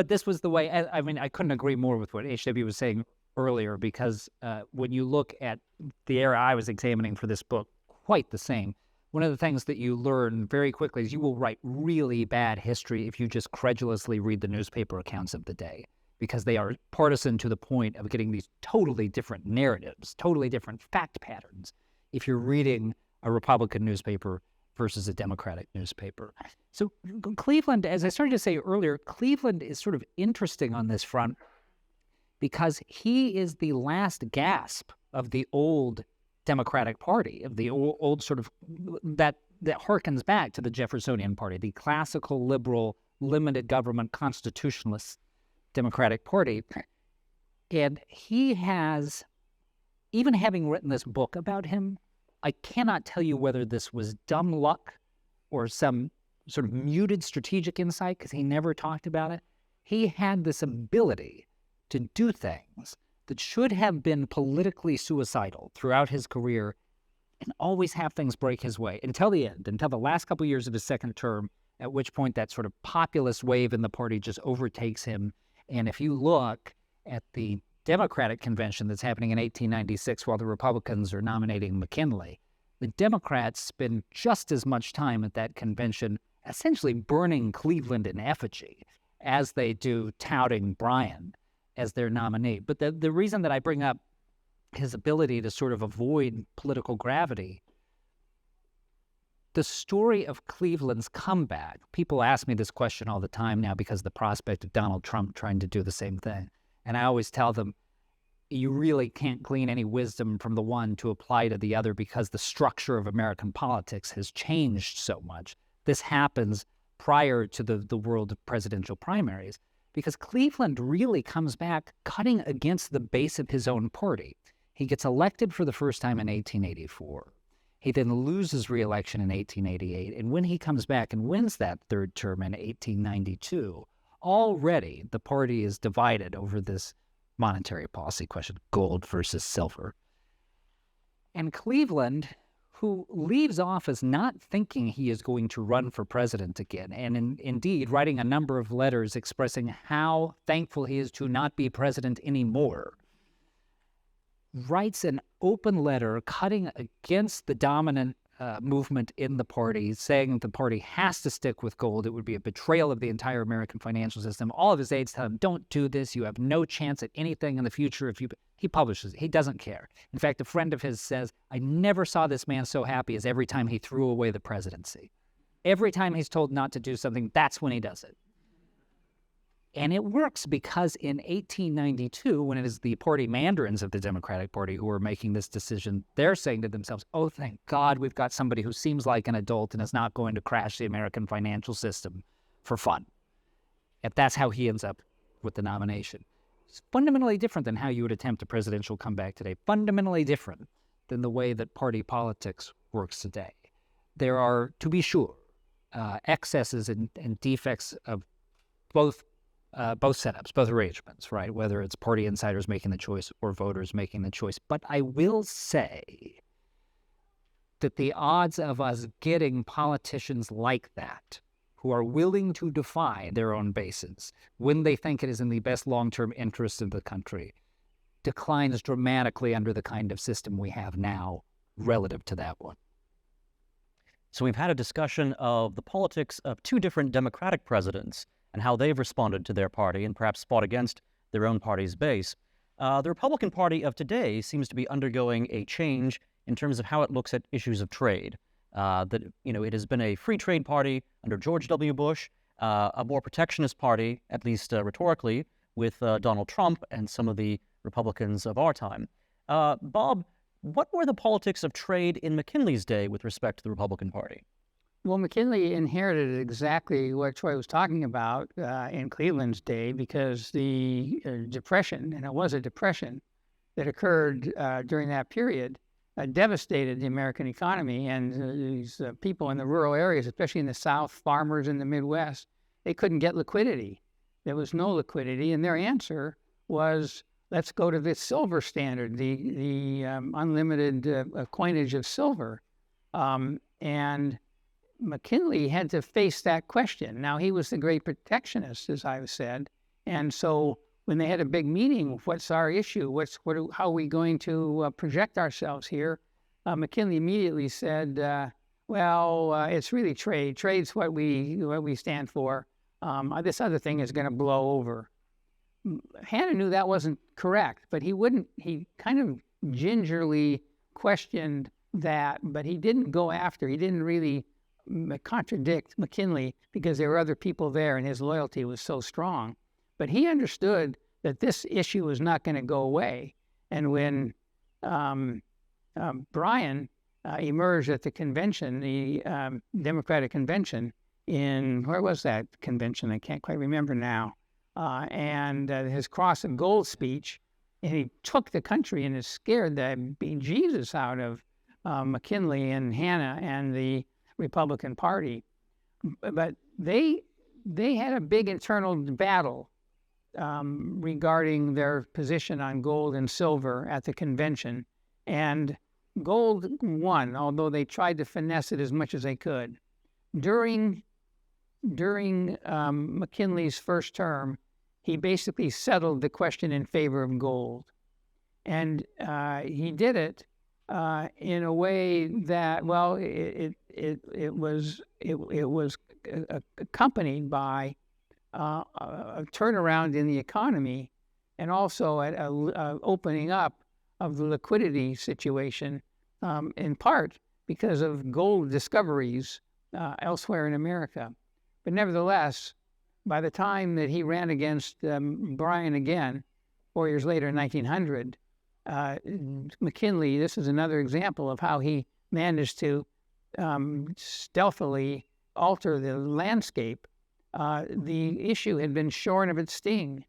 this was the way, I mean, I couldn't agree more with what H.W. was saying earlier, because when you look at the era I was examining for this book, quite the same. One of the things that you learn very quickly is you will write really bad history if you just credulously read the newspaper accounts of the day, because they are partisan to the point of getting these totally different narratives, totally different fact patterns if you're reading a Republican newspaper versus a Democratic newspaper. So Cleveland, as I started to say earlier, Cleveland is sort of interesting on this front because he is the last gasp of the old Democratic Party, of the old sort of, that harkens back to the Jeffersonian Party, the classical liberal, limited government, constitutionalist Democratic Party. And he has, even having written this book about him, I cannot tell you whether this was dumb luck or some sort of muted strategic insight, because he never talked about it. He had this ability to do things that should have been politically suicidal throughout his career and always have things break his way until the end, until the last couple of years of his second term, at which point that sort of populist wave in the party just overtakes him. And if you look at the Democratic convention that's happening in 1896 while the Republicans are nominating McKinley, the Democrats spend just as much time at that convention essentially burning Cleveland in effigy as they do touting Bryan as their nominee. But the reason that I bring up his ability to sort of avoid political gravity, the story of Cleveland's comeback, people ask me this question all the time now because of the prospect of Donald Trump trying to do the same thing. And I always tell them, you really can't glean any wisdom from the one to apply to the other because the structure of American politics has changed so much. This happens prior to the world of presidential primaries, because Cleveland really comes back cutting against the base of his own party. He gets elected for the first time in 1884. He then loses re-election in 1888. And when he comes back and wins that third term in 1892, already the party is divided over this monetary policy question, gold versus silver. And Cleveland, who leaves office not thinking he is going to run for president again, and indeed writing a number of letters expressing how thankful he is to not be president anymore, writes an open letter cutting against the dominant movement in the party, saying that the party has to stick with gold. It would be a betrayal of the entire American financial system. All of his aides tell him, don't do this. You have no chance at anything in the future. He publishes it. He doesn't care. In fact, a friend of his says, I never saw this man so happy as every time he threw away the presidency. Every time he's told not to do something, that's when he does it. And it works because in 1892, when it is the party mandarins of the Democratic Party who are making this decision, they're saying to themselves, oh, thank God we've got somebody who seems like an adult and is not going to crash the American financial system for fun. And that's how he ends up with the nomination. It's fundamentally different than how you would attempt a presidential comeback today. Fundamentally different than the way that party politics works today. There are, to be sure, excesses and defects of both setups, both arrangements, right? Whether it's party insiders making the choice or voters making the choice. But I will say that the odds of us getting politicians like that, who are willing to defy their own bases when they think it is in the best long-term interest of the country, declines dramatically under the kind of system we have now relative to that one. So we've had a discussion of the politics of two different Democratic presidents and how they've responded to their party and perhaps fought against their own party's base. The Republican Party of today seems to be undergoing a change in terms of how it looks at issues of trade. It has been a free trade party under George W. Bush, a more protectionist party, at least rhetorically, with Donald Trump and some of the Republicans of our time. Bob, what were the politics of trade in McKinley's day with respect to the Republican Party? Well, McKinley inherited exactly what Troy was talking about in Cleveland's day, because the depression, and it was a depression that occurred during that period, devastated the American economy. And these people in the rural areas, especially in the South, farmers in the Midwest, they couldn't get liquidity. There was no liquidity, and their answer was, let's go to the silver standard, the unlimited coinage of silver. And McKinley had to face that question. Now, he was the great protectionist, as I've said, and so when they had a big meeting, what's our issue? How are we going to project ourselves here? McKinley immediately said, it's really trade. Trade's what we stand for. This other thing is going to blow over. Hanna knew that wasn't correct, but he kind of gingerly questioned that, but he didn't go after. He didn't really contradict McKinley because there were other people there and his loyalty was so strong. But he understood that this issue was not going to go away. And when Bryan emerged at the convention, the Democratic convention where was that convention? I can't quite remember now. And his cross of gold speech, and he took the country and it scared the bejesus out of McKinley and Hanna and the Republican Party. But they had a big internal battle regarding their position on gold and silver at the convention. And gold won, although they tried to finesse it as much as they could. During McKinley's first term, he basically settled the question in favor of gold. And he did it in a way that, it was accompanied by a turnaround in the economy, and also a opening up of the liquidity situation, in part because of gold discoveries elsewhere in America. But nevertheless, by the time that he ran against Bryan again, 4 years later in 1900, McKinley, this is another example of how he managed to stealthily alter the landscape. The issue had been shorn of its sting,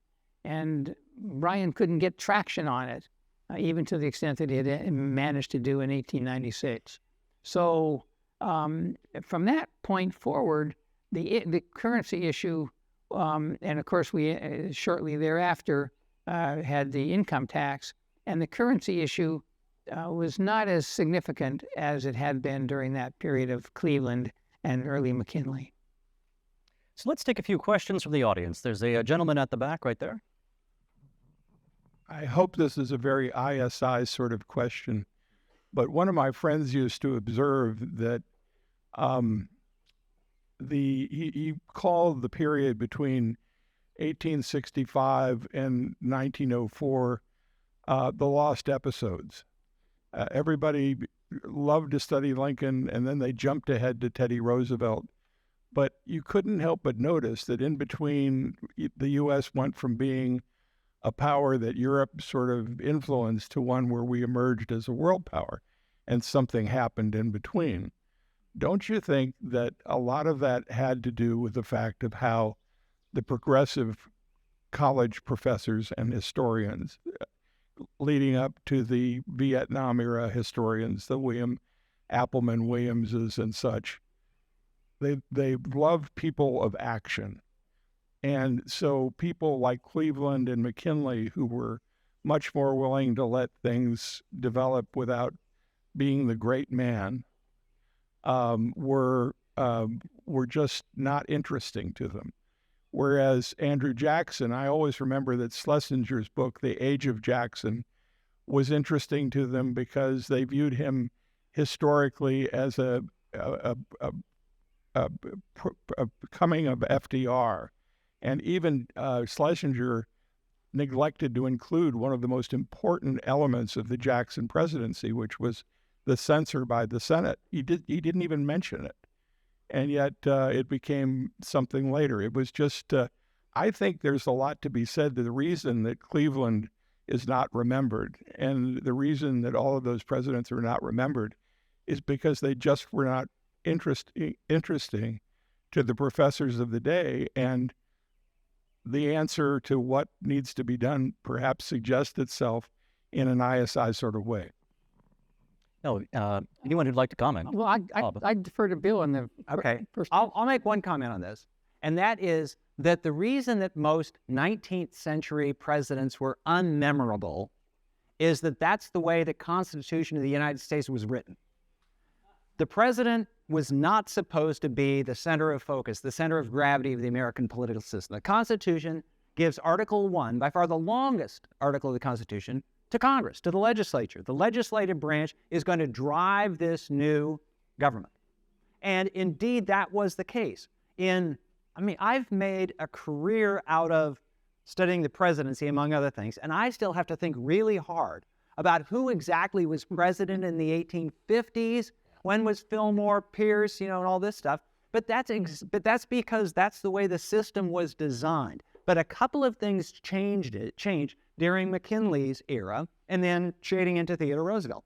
and Bryan couldn't get traction on it, even to the extent that he had managed to do in 1896. So from that point forward, the currency issue, and of course we shortly thereafter had the income tax, and the currency issue was not as significant as it had been during that period of Cleveland and early McKinley. So let's take a few questions from the audience. There's a gentleman at the back right there. I hope this is a very ISI sort of question. But one of my friends used to observe that he called the period between 1865 and 1904 the lost episodes. Everybody loved to study Lincoln, and then they jumped ahead to Teddy Roosevelt. But you couldn't help but notice that in between, the U.S. went from being a power that Europe sort of influenced to one where we emerged as a world power, and something happened in between. Don't you think that a lot of that had to do with the fact of how the progressive college professors and historians leading up to the Vietnam era historians, the William Appleman Williamses and such, they loved people of action. And so people like Cleveland and McKinley, who were much more willing to let things develop without being the great man, were just not interesting to them. Whereas Andrew Jackson, I always remember that Schlesinger's book, The Age of Jackson, was interesting to them because they viewed him historically as a coming of FDR. And even Schlesinger neglected to include one of the most important elements of the Jackson presidency, which was the censure by the Senate. He didn't even mention it. And yet it became something later. It was just, I think there's a lot to be said to the reason that Cleveland is not remembered. And the reason that all of those presidents are not remembered is because they just were not interesting to the professors of the day. And the answer to what needs to be done perhaps suggests itself in an ISI sort of way. No, anyone who'd like to comment? Well, I defer to Bill on the Okay, first. I'll make one comment on this, and that is that the reason that most 19th century presidents were unmemorable is that that's the way the Constitution of the United States was written. The president was not supposed to be the center of focus, the center of gravity of the American political system. The Constitution gives Article 1, by far the longest article of the Constitution, to Congress, to the legislature. The legislative branch is going to drive this new government. And indeed, that was the case. I've made a career out of studying the presidency, among other things, and I still have to think really hard about who exactly was president in the 1850s, when was Fillmore, Pierce, and all this stuff. But that's because that's the way the system was designed. But a couple of things changed during McKinley's era and then shading into Theodore Roosevelt.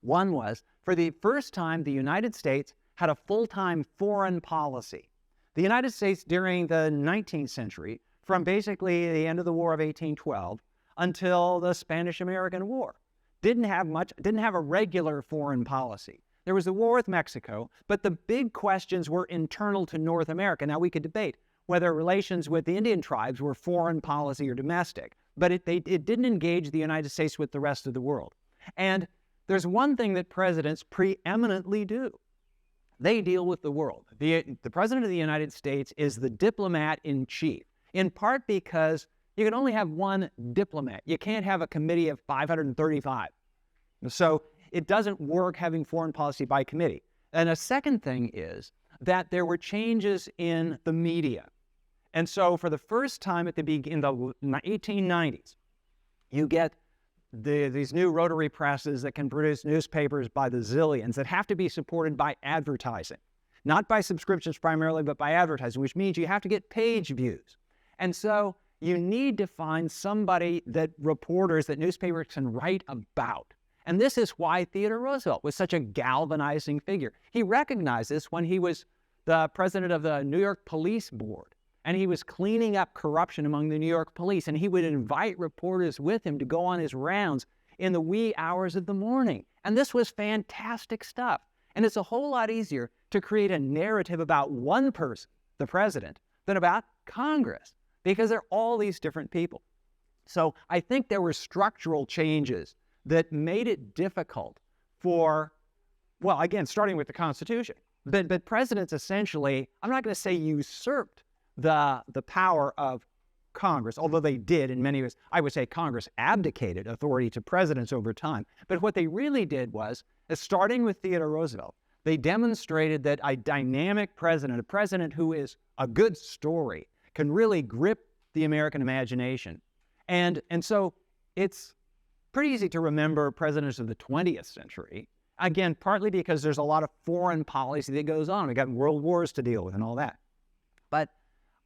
One was, for the first time, the United States had a full-time foreign policy. The United States during the 19th century, from basically the end of the War of 1812 until the Spanish-American War, didn't have a regular foreign policy. There was the war with Mexico, but the big questions were internal to North America. Now, we could debate whether relations with the Indian tribes were foreign policy or domestic, but it didn't engage the United States with the rest of the world. And there's one thing that presidents preeminently do. They deal with the world. The President of the United States is the diplomat in chief, in part because you can only have one diplomat. You can't have a committee of 535. So it doesn't work having foreign policy by committee. And a second thing is that there were changes in the media. And so for the first time in the 1890s, you get these new rotary presses that can produce newspapers by the zillions that have to be supported by advertising. Not by subscriptions primarily, but by advertising, which means you have to get page views. And so you need to find somebody that newspapers can write about. And this is why Theodore Roosevelt was such a galvanizing figure. He recognized this when he was the president of the New York Police Board, and he was cleaning up corruption among the New York police, and he would invite reporters with him to go on his rounds in the wee hours of the morning. And this was fantastic stuff. And it's a whole lot easier to create a narrative about one person, the president, than about Congress, because there are all these different people. So I think there were structural changes that made it difficult for, well, again, starting with the Constitution. But presidents essentially, I'm not going to say usurped the power of Congress, although they did in many ways. I would say Congress abdicated authority to presidents over time. But what they really did was, starting with Theodore Roosevelt, they demonstrated that a dynamic president, a president who is a good story, can really grip the American imagination. And so it's pretty easy to remember presidents of the 20th century, again, partly because there's a lot of foreign policy that goes on. We got world wars to deal with and all that. But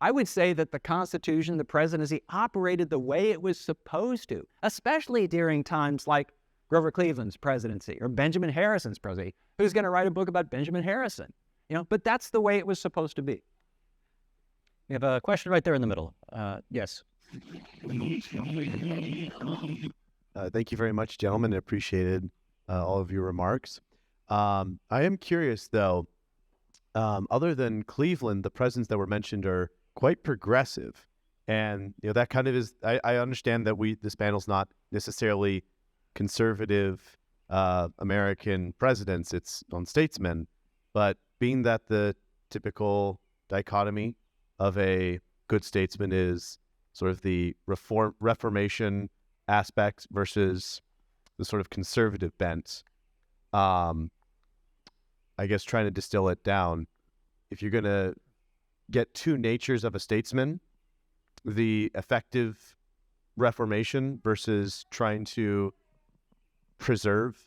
I would say that the Constitution, the presidency, operated the way it was supposed to, especially during times like Grover Cleveland's presidency or Benjamin Harrison's presidency. Who's going to write a book about Benjamin Harrison? But that's the way it was supposed to be. We have a question right there in the middle. Yes. Thank you very much, gentlemen. I appreciated all of your remarks. I am curious, though, other than Cleveland, the presidents that were mentioned are quite progressive. And, that kind of is, I understand that this panel's not necessarily conservative American presidents, it's on statesmen. But being that the typical dichotomy of a good statesman is sort of the Reformation aspect versus the sort of conservative bent, I guess trying to distill it down, if you're going to get two natures of a statesman, the effective Reformation versus trying to preserve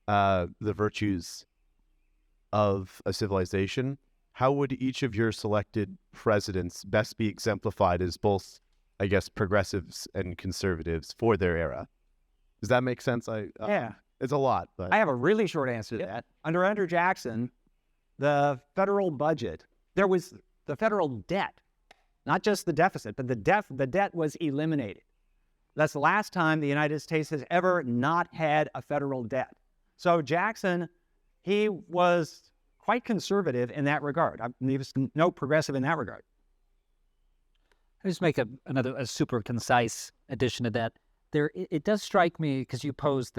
the virtues of a civilization, how would each of your selected presidents best be exemplified as both, I guess, progressives and conservatives for their era? Does that make sense? Yeah. It's a lot, but I have a really short answer to that. Under Andrew Jackson, the federal budget, there was the federal debt, not just the deficit, but the debt was eliminated. That's the last time the United States has ever not had a federal debt. So Jackson, he was quite conservative in that regard. He was no progressive in that regard. I'll just make a super concise addition to that. It does strike me, because you posed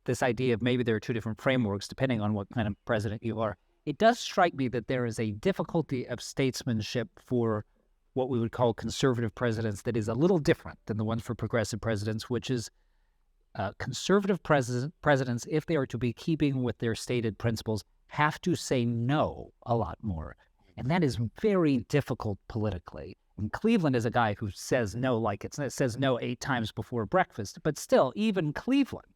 this idea of maybe there are two different frameworks depending on what kind of president you are. It does strike me that there is a difficulty of statesmanship for what we would call conservative presidents that is a little different than the one for progressive presidents, which is conservative presidents, if they are to be keeping with their stated principles, have to say no a lot more. And that is very difficult politically. And Cleveland is a guy who says no like it says no 8 times before breakfast. But still, even Cleveland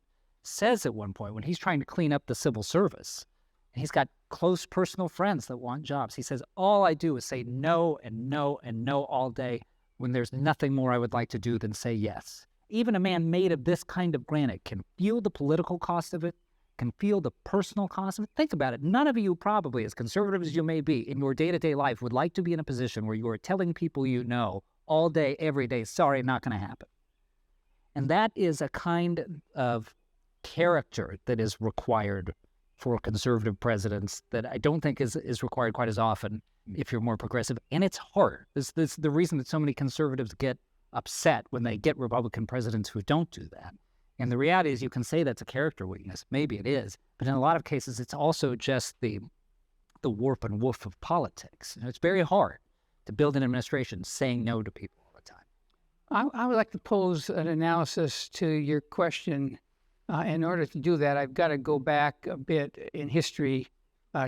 says at one point, when he's trying to clean up the civil service, and he's got close personal friends that want jobs, he says, all I do is say no and no and no all day when there's nothing more I would like to do than say yes. Even a man made of this kind of granite can feel the political cost of it, can feel the personal cost of it. Think about it. None of you probably, as conservative as you may be, in your day-to-day life would like to be in a position where you are telling people you know all day, every day, sorry, not going to happen. And that is a kind of character that is required for conservative presidents that I don't think is required quite as often if you're more progressive. And it's hard. This the reason that so many conservatives get upset when they get Republican presidents who don't do that. And the reality is, you can say that's a character weakness. Maybe it is. But in a lot of cases, it's also just the warp and woof of politics. It's very hard to build an administration saying no to people all the time. I would like to pose an analysis to your question. In order to do that, I've got to go back a bit in history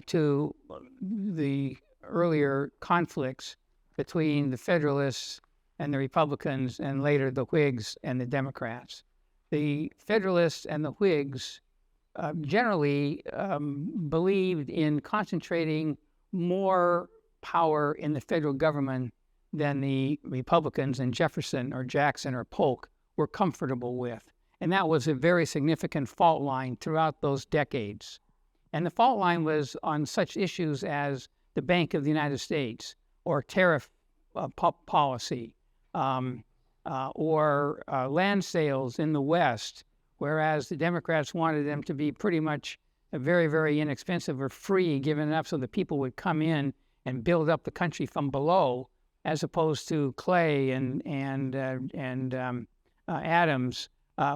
to the earlier conflicts between the Federalists and the Republicans, and later the Whigs and the Democrats. The Federalists and the Whigs generally believed in concentrating more power in the federal government than the Republicans and Jefferson or Jackson or Polk were comfortable with. And that was a very significant fault line throughout those decades. And the fault line was on such issues as the Bank of the United States or tariff policy, or land sales in the West, whereas the Democrats wanted them to be pretty much very, very inexpensive or free, given enough so that people would come in and build up the country from below, as opposed to Clay and Adams,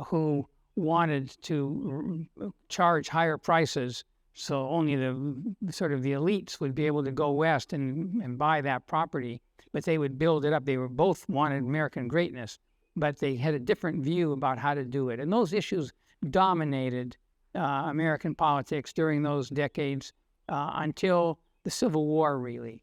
who wanted to charge higher prices So only the sort of the elites would be able to go west and buy that property, but they would build it up. They were both wanted American greatness, but they had a different view about how to do it. And those issues dominated American politics during those decades until the Civil War, really.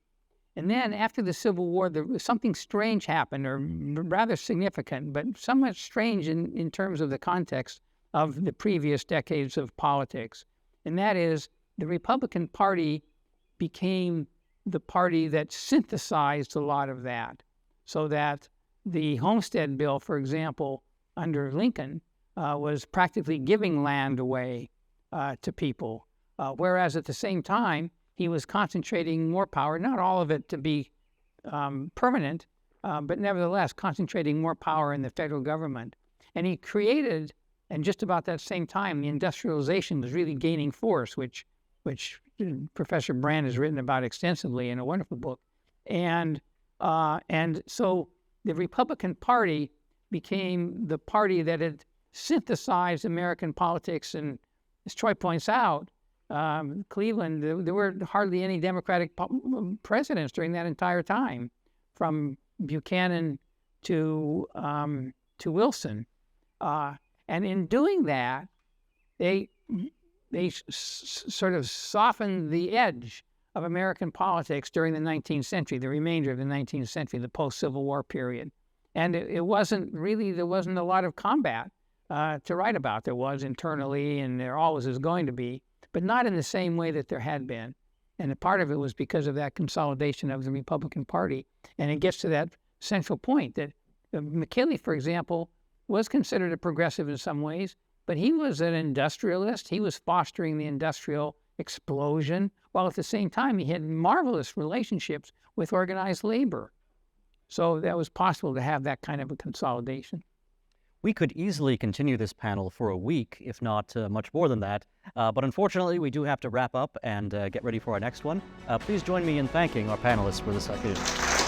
And then after the Civil War, something strange happened, or rather significant, but somewhat strange in terms of the context of the previous decades of politics. And that is, the Republican Party became the party that synthesized a lot of that. So that the Homestead Bill, for example, under Lincoln, was practically giving land away to people, whereas at the same time, he was concentrating more power, not all of it to be permanent, but nevertheless concentrating more power in the federal government. And he created, and just about that same time, the industrialization was really gaining force, which Professor Brand has written about extensively in a wonderful book. And so the Republican Party became the party that had synthesized American politics. And as Troy points out, Cleveland, there were hardly any Democratic presidents during that entire time, from Buchanan to Wilson. And in doing that, they sort of softened the edge of American politics during the 19th century, the remainder of the 19th century, the post-Civil War period. And there wasn't a lot of combat to write about. There was internally, and there always is going to be, but not in the same way that there had been. And a part of it was because of that consolidation of the Republican Party. And it gets to that central point that McKinley, for example, was considered a progressive in some ways, but he was an industrialist. He was fostering the industrial explosion, while at the same time he had marvelous relationships with organized labor. So that was possible to have that kind of a consolidation. We could easily continue this panel for a week, if not much more than that. But unfortunately, we do have to wrap up and get ready for our next one. Please join me in thanking our panelists for this occasion.